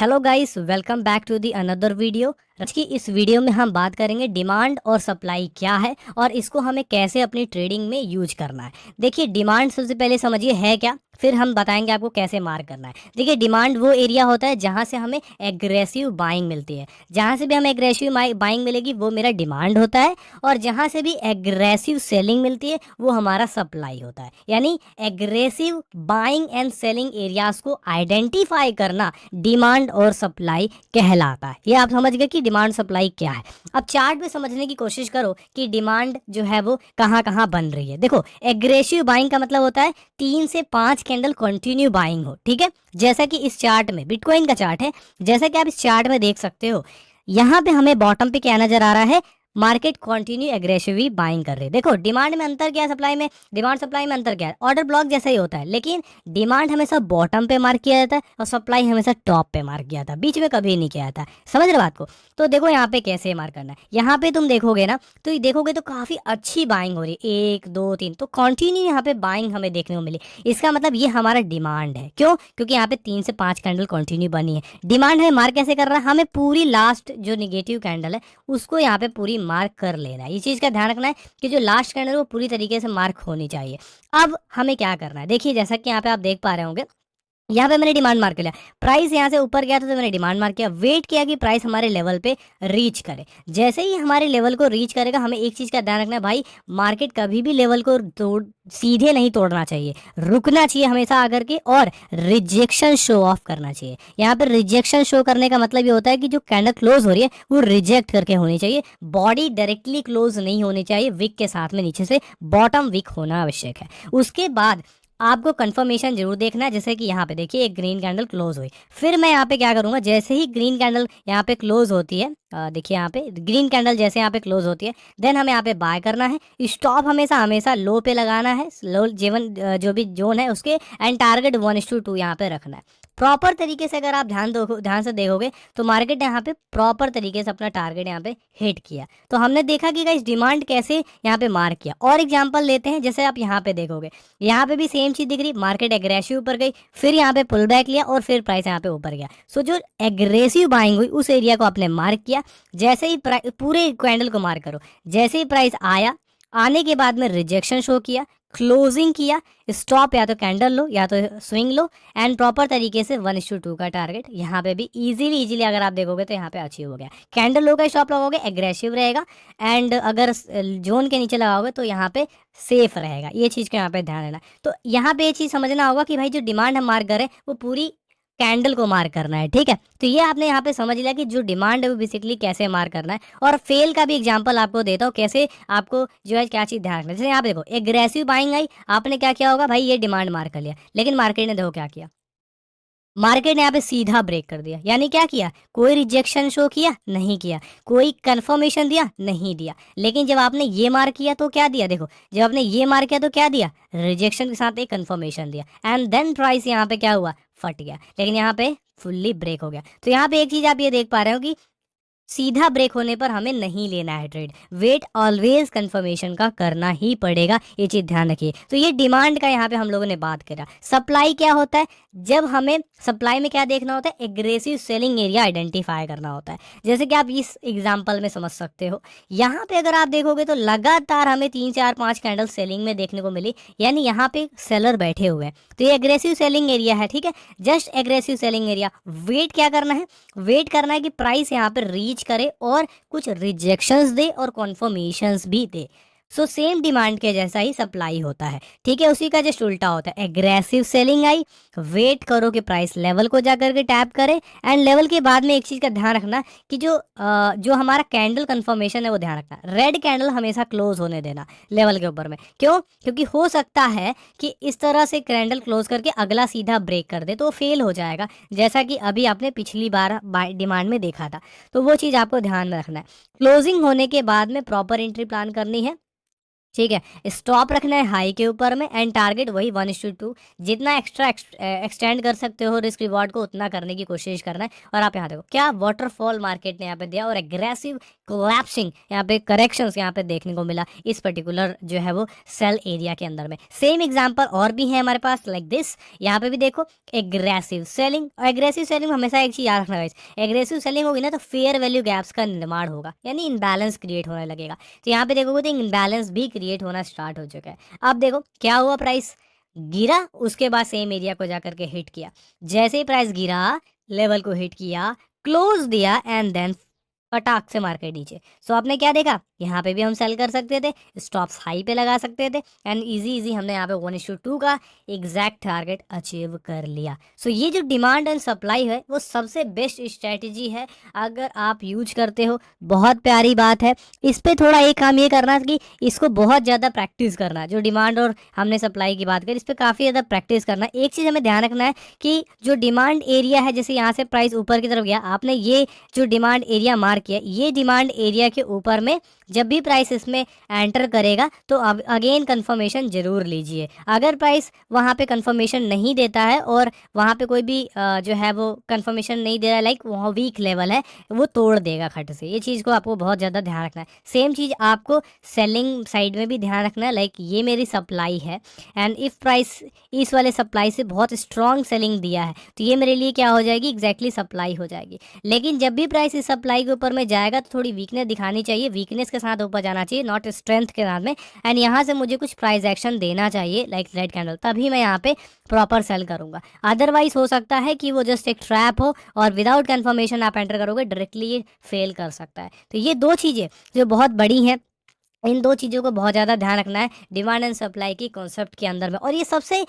Hello guys, welcome back to the another video. आज की इस वीडियो में हम बात करेंगे डिमांड और सप्लाई क्या है और इसको हमें कैसे अपनी ट्रेडिंग में यूज करना है। देखिए, डिमांड सबसे पहले समझिए है क्या, फिर हम बताएंगे आपको कैसे मार्क करना है। देखिए, डिमांड वो एरिया होता है जहां से हमें एग्रेसिव बाइंग मिलती है। जहां से भी हमें एग्रेसिव बाइंग मिलेगी वो मेरा डिमांड होता है, और जहां से भी एग्रेसिव सेलिंग मिलती है वो हमारा सप्लाई होता है। यानी aggressive buying and selling areas को आइडेंटिफाई करना डिमांड और सप्लाई कहलाता है। ये आप समझ गए कि डिमांड सप्लाई क्या है। अब चार्ट में समझने की कोशिश करो कि डिमांड जो है वो कहाँ कहाँ बन रही है। देखो, एग्रेसिव बाइंग का मतलब होता है 3 से 5 कैंडल कंटिन्यू बाइंग हो, ठीक है। जैसा कि इस चार्ट में बिटकॉइन का चार्ट है, जैसा कि आप इस चार्ट में देख सकते हो, यहाँ पे हमें बॉटम पे क्या नजर आ रहा है, मार्केट कंटिन्यू एग्रेसिवली बाइंग कर रही है। देखो, डिमांड में अंतर क्या है, सप्लाई में, डिमांड सप्लाई में अंतर क्या है, ऑर्डर ब्लॉक जैसा ही होता है, लेकिन डिमांड हमेशा बॉटम पे मार्क किया जाता है और सप्लाई हमेशा टॉप पे मार्क किया जाता है, बीच में कभी नहीं किया जाता। समझ रहे बात को। तो देखो यहाँ पे कैसे मार्क करना है। यहाँ पे तुम देखोगे ना, तो ये देखोगे तो काफी अच्छी बाइंग हो रही है, 1 2 3, तो कंटिन्यू यहाँ पे बाइंग हमें देखने को मिली। इसका मतलब ये हमारा डिमांड है। क्यों? क्योंकि यहाँ पे 3 से 5 कैंडल कंटिन्यू बनी है। डिमांड हमें मार्क कैसे कर रहा है, हमें पूरी लास्ट जो निगेटिव कैंडल है उसको यहाँ पे पूरी मार्क कर लेना है। ये चीज का ध्यान रखना है कि जो लास्ट कैंडल है वो पूरी तरीके से मार्क होनी चाहिए। अब हमें क्या करना है, देखिए जैसा कि यहाँ पे आप देख पा रहे होंगे, यहाँ पे मैंने डिमांड मार्क लिया, प्राइस यहाँ से ऊपर गया था तो मैंने डिमांड मार्क किया, वेट किया कि प्राइस हमारे लेवल पे रीच करे। जैसे ही हमारे लेवल को रीच करेगा, हमें एक चीज का ध्यान रखना है भाई, मार्केट कभी भी लेवल को सीधे नहीं तोड़ना चाहिए, रुकना चाहिए हमेशा आकर के, और रिजेक्शन शो ऑफ करना चाहिए। यहाँ पर रिजेक्शन शो करने का मतलब ये होता है कि जो कैंडल क्लोज हो रही है वो रिजेक्ट करके होनी चाहिए, बॉडी डायरेक्टली क्लोज नहीं होनी चाहिए, विक के साथ में नीचे से बॉटम विक होना आवश्यक है। उसके बाद आपको कंफर्मेशन जरूर देखना है। जैसे कि यहाँ पे देखिए एक ग्रीन कैंडल क्लोज हुई, फिर मैं यहाँ पे क्या करूंगा, जैसे ही ग्रीन कैंडल यहाँ पे क्लोज होती है, देखिए यहाँ पे ग्रीन कैंडल जैसे यहाँ पे क्लोज होती है, देन हमें यहाँ पे बाय करना है। स्टॉप हमेशा हमेशा लो पे लगाना है, लो जीवन जो भी जोन है उसके, एंड टारगेट 1:2 यहाँ पे रखना है। प्रॉपर तरीके से अगर आप ध्यान से देखोगे तो मार्केट यहाँ पे प्रॉपर तरीके से अपना टारगेट यहाँ पे हिट किया। तो हमने देखा कि गाइस डिमांड कैसे यहाँ पे मार्क किया। और एग्जांपल लेते हैं, जैसे आप यहाँ पे देखोगे, यहाँ पे भी सेम चीज दिख रही, मार्केट एग्रेसिव ऊपर गई, फिर यहाँ पे पुल बैक लिया और फिर प्राइस यहाँ पे ऊपर गया। सो जो एग्रेसिव बाइंग हुई उस एरिया को आपने मार्क किया। जैसे ही पूरे कैंडल को मार्क करो, जैसे ही प्राइस आया, आने के बाद में रिजेक्शन शो किया, क्लोजिंग किया, स्टॉप या तो कैंडल लो या तो स्विंग लो, एंड प्रॉपर तरीके से 1:2 का टारगेट यहाँ पे भी इजीली अगर आप देखोगे तो यहाँ पे अचीव हो गया। कैंडल लो का स्टॉप लगाओगे एग्रेसिव रहेगा, एंड अगर जोन के नीचे लगाओगे तो यहाँ पे सेफ रहेगा। ये चीज को यहाँ पे ध्यान देना। तो यहाँ पे ये चीज समझना होगा कि भाई जो डिमांड हम मार्क कर रहे हैं वो पूरी कैंडल को मार्क करना है, ठीक है। तो ये आपने यहाँ पे समझ लिया कि जो डिमांड है वो बेसिकली कैसे मार्क करना है। और फेल का भी एग्जांपल आपको देता हूँ, कैसे आपको जो है क्या चीज ध्यान रखना है। जैसे यहाँ पे देखो एग्रेसिव बाइंग आई, आपने क्या किया होगा भाई, ये डिमांड मार्क कर लिया, लेकिन मार्केट ने देखो क्या किया, मार्केट ने यहाँ पे सीधा ब्रेक कर दिया। यानी क्या किया, कोई रिजेक्शन शो किया नहीं किया, कोई कंफर्मेशन दिया नहीं दिया, लेकिन जब आपने ये मार्क किया तो क्या दिया, देखो जब आपने ये मार्क किया तो क्या दिया, रिजेक्शन के साथ एक कंफर्मेशन दिया, एंड देन प्राइस यहाँ पे क्या हुआ, फट गया, लेकिन यहाँ पे फुल्ली ब्रेक हो गया। तो यहाँ पे एक चीज आप ये देख पा रहे हो कि सीधा ब्रेक होने पर हमें नहीं लेना है ट्रेड, वेट ऑलवेज कंफर्मेशन का करना ही पड़ेगा, ये चीज ध्यान रखिए। तो ये डिमांड का यहाँ पे हम लोगों ने बात करा। सप्लाई क्या होता है, जब हमें सप्लाई में क्या देखना होता है, एग्रेसिव सेलिंग एरिया आइडेंटिफाई करना होता है। जैसे कि आप इस एग्जांपल में समझ सकते हो, यहाँ पे अगर आप देखोगे तो लगातार हमें 3 4 5 कैंडल सेलिंग में देखने को मिली, यानी यहाँ पे सेलर बैठे हुए हैं, तो ये एग्रेसिव सेलिंग एरिया है, ठीक है, just aggressive selling area. Wait क्या करना है, वेट करना है कि प्राइस यहाँ पे रीच करे और कुछ रिजेक्शंस दे और कॉन्फर्मेशंस भी दे। सो सेम डिमांड के जैसा ही सप्लाई होता है, ठीक है, उसी का जस्ट उल्टा होता है। एग्रेसिव सेलिंग आई, वेट करो कि प्राइस लेवल को जाकर के टैप करे, एंड लेवल के बाद में एक चीज का ध्यान रखना कि जो हमारा कैंडल कंफर्मेशन है वो ध्यान रखना, रेड कैंडल हमेशा क्लोज होने देना लेवल के ऊपर में। क्यों? क्योंकि हो सकता है कि इस तरह से कैंडल क्लोज करके अगला सीधा ब्रेक कर दे तो फेल हो जाएगा, जैसा कि अभी आपने पिछली बार डिमांड में देखा था। तो वो चीज आपको ध्यान में रखना है। क्लोजिंग होने के बाद में प्रॉपर एंट्री प्लान करनी है, ठीक है, स्टॉप रखना है हाई के ऊपर में, एंड टारगेट वही 1:2, जितना एक्स्ट्रा एक्सटेंड कर सकते हो रिस्क रिवॉर्ड को उतना करने की कोशिश करना है। और आप यहाँ देखो क्या वाटरफॉल मार्केट ने यहाँ पे दिया, और एग्रेसिव कोलैप्सिंग, यहाँ पे करेक्शंस यहाँ पे देखने को मिला इस पर्टिकुलर जो है वो सेल एरिया के अंदर में। सेम एग्जांपल और भी है हमारे पास लाइक दिस। यहाँ पे भी देखो एग्रेसिव सेलिंग। और एग्रेसिव सेलिंग हमेशा एक चीज याद रखना गाइस, एग्रेसिव सेलिंग होगी ना तो फेयर वैल्यू गैप्स का निर्माण होगा, यानी इनबैलेंस क्रिएट होने लगेगा। तो यहाँ पे देखोगे तो इनबैलेंस भी क्रिएट होना स्टार्ट हो चुका है। अब देखो क्या हुआ, प्राइस गिरा, उसके बाद सेम एरिया को जाकर के हिट किया। जैसे ही प्राइस गिरा, लेवल को हिट किया, क्लोज दिया एंड देन पटाख से मार्केट नीचे। सो आपने क्या देखा, यहाँ पे भी हम सेल कर सकते थे, स्टॉप्स हाई पे लगा सकते थे एंड इजी इजी हमने यहाँ पे 1:2 का एग्जैक्ट टारगेट अचीव कर लिया। सो ये जो डिमांड एंड सप्लाई है वो सबसे बेस्ट स्ट्रेटजी है अगर आप यूज करते हो। बहुत प्यारी बात है। इस पे थोड़ा एक काम ये करना कि इसको बहुत ज़्यादा प्रैक्टिस करना। जो डिमांड और हमने सप्लाई की बात करी, इस पर काफ़ी ज़्यादा प्रैक्टिस करना। एक चीज़ हमें ध्यान रखना है कि जो डिमांड एरिया है, जैसे यहाँ से प्राइस ऊपर की तरफ गया, आपने ये जो डिमांड एरिया मार्क किया, ये डिमांड एरिया के ऊपर में जब भी प्राइस इसमें एंटर करेगा तो अगेन कंफर्मेशन जरूर लीजिए। अगर प्राइस वहाँ पे कंफर्मेशन नहीं देता है और वहाँ पे कोई भी जो है वो कंफर्मेशन नहीं दे रहा है, लाइक वहाँ वीक लेवल है, वो तोड़ देगा खट से। ये चीज़ को आपको बहुत ज़्यादा ध्यान रखना है। सेम चीज़ आपको सेलिंग साइड में भी ध्यान रखना है, लाइक ये मेरी सप्लाई है एंड इफ प्राइस इस वाले सप्लाई से बहुत स्ट्रॉन्ग सेलिंग दिया है तो ये मेरे लिए क्या हो जाएगी, एग्जैक्टली सप्लाई हो जाएगी। लेकिन जब भी प्राइस इस सप्लाई के ऊपर में जाएगा तो थोड़ी वीकनेस दिखानी चाहिए, वीकनेस के साथ ऊपर जाना चाहिए, नॉट स्ट्रेंथ के साथ में। एंड यहाँ से मुझे कुछ प्राइस एक्शन देना चाहिए लाइक रेड कैंडल, तभी मैं यहाँ पे प्रॉपर सेल करूंगा। अदरवाइज हो सकता है कि वो जस्ट एक ट्रैप हो और विदाउट कंफर्मेशन आप एंटर करोगे, डायरेक्टली ये फेल कर सकता है। तो ये दो चीज़ें जो बहुत बड़ी हैं, इन दो चीज़ों को बहुत ज़्यादा ध्यान रखना है डिमांड एंड सप्लाई की कॉन्सेप्ट के अंदर में। और ये सबसे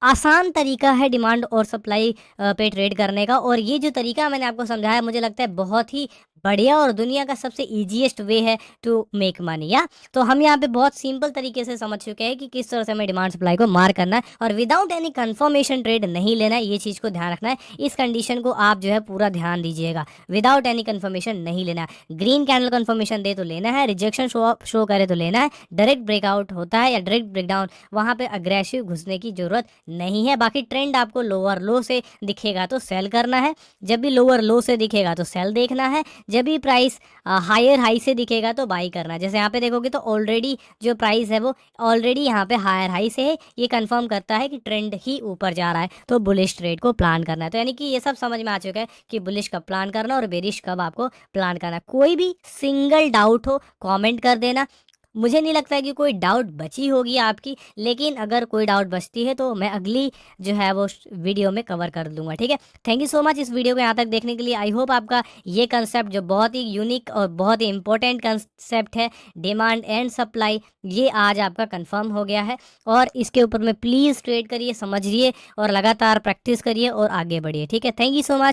आसान तरीका है डिमांड और सप्लाई पे ट्रेड करने का। और ये जो तरीका मैंने आपको समझाया, मुझे लगता है बहुत ही बढ़िया और दुनिया का सबसे ईजीएस्ट वे है टू मेक मनी। या तो हम यहाँ पे बहुत सिंपल तरीके से समझ चुके हैं कि किस तरह से हमें डिमांड सप्लाई को मार करना है और विदाउट एनी कंफर्मेशन ट्रेड नहीं लेना है। ये चीज़ को ध्यान रखना है। इस कंडीशन को आप जो है पूरा ध्यान दीजिएगा, विदाउट एनी कंफर्मेशन नहीं लेना है। ग्रीन कैंडल कंफर्मेशन दे तो लेना है, रिजेक्शन शो करे तो लेना है, डायरेक्ट ब्रेकआउट होता है या डायरेक्ट ब्रेकडाउन, वहाँ पे अग्रेसिव घुसने की जरूरत नहीं है। बाकी ट्रेंड आपको लोअर लो से दिखेगा तो सेल करना है, जब भी लोअर लो से दिखेगा तो सेल देखना है, जब भी प्राइस हायर हाई से दिखेगा तो बाई करना है। जैसे यहाँ पे देखोगे तो ऑलरेडी जो प्राइस है वो ऑलरेडी यहाँ पे हायर हाई से है, ये कंफर्म करता है कि ट्रेंड ही ऊपर जा रहा है, तो बुलिश ट्रेड को प्लान करना है। तो यानी कि ये सब समझ में आ चुका है कि बुलिश कब प्लान करना और बेरिश कब आपको प्लान करना है। कोई भी सिंगल डाउट हो कमेंट कर देना। मुझे नहीं लगता है कि कोई डाउट बची होगी आपकी, लेकिन अगर कोई डाउट बचती है तो मैं अगली जो है वो वीडियो में कवर कर दूंगा। ठीक है, थैंक यू सो मच इस वीडियो को यहाँ तक देखने के लिए। आई होप आपका ये कंसेप्ट जो बहुत ही यूनिक और बहुत ही इंपॉर्टेंट कंसेप्ट है डिमांड एंड सप्लाई, ये आज आपका कंफर्म हो गया है। और इसके ऊपर में प्लीज़ ट्रेड करिए, समझिए और लगातार प्रैक्टिस करिए और आगे बढ़िए। ठीक है, थैंक यू सो मच।